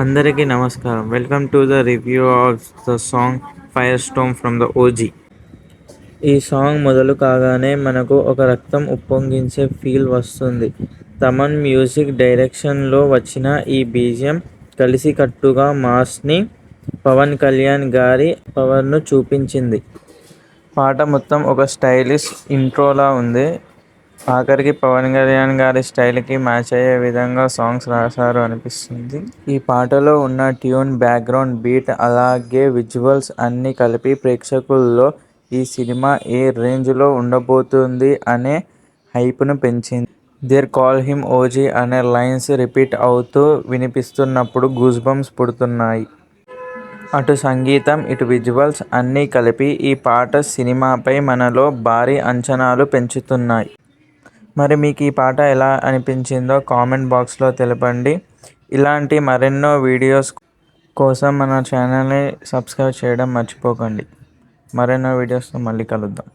అందరికీ నమస్కారం. Welcome to the review of the song fire Storm from the OG. ఈ song మొదలు కాగానే మనకు ఒక రక్తం ఉప్పొంగించే ఫీల్ వస్తుంది. తమన్ మ్యూజిక్ డైరెక్షన్లో వచ్చిన ఈ బీజిఎం కలిసికట్టుగా మాస్ని, పవన్ కళ్యాణ్ గారి పవర్ను చూపించింది. పాట మొత్తం ఒక స్టైలిష్ ఇంట్రోలా ఉంది. ఆఖరికి పవన్ కళ్యాణ్ గారి స్టైల్కి మ్యాచ్ అయ్యే విధంగా సాంగ్స్ రాశారు అనిపిస్తుంది. ఈ పాటలో ఉన్న ట్యూన్, బ్యాక్గ్రౌండ్ బీట్ అలాగే విజువల్స్ అన్నీ కలిపి ప్రేక్షకుల్లో ఈ సినిమా ఏ రేంజ్లో ఉండబోతుంది అనే హైప్ను పెంచింది. 'దే కాల్ హిమ్ ఓజీ' అనే లైన్స్ రిపీట్ అవుతూ వినిపిస్తున్నప్పుడు గూస్బంప్స్ పుడుతున్నాయి. అటు సంగీతం, ఇటు విజువల్స్ అన్నీ కలిపి ఈ పాట సినిమాపై మనలో భారీ అంచనాలు పెంచుతున్నాయి. మరి మీకు ఈ పాట ఎలా అనిపించిందో కామెంట్ బాక్స్లో తెలపండి. ఇలాంటి మరెన్నో వీడియోస్ కోసం మన ఛానల్ని సబ్స్క్రైబ్ చేయడం మర్చిపోకండి. మరెన్నో వీడియోస్తో మళ్ళీ కలుద్దాం.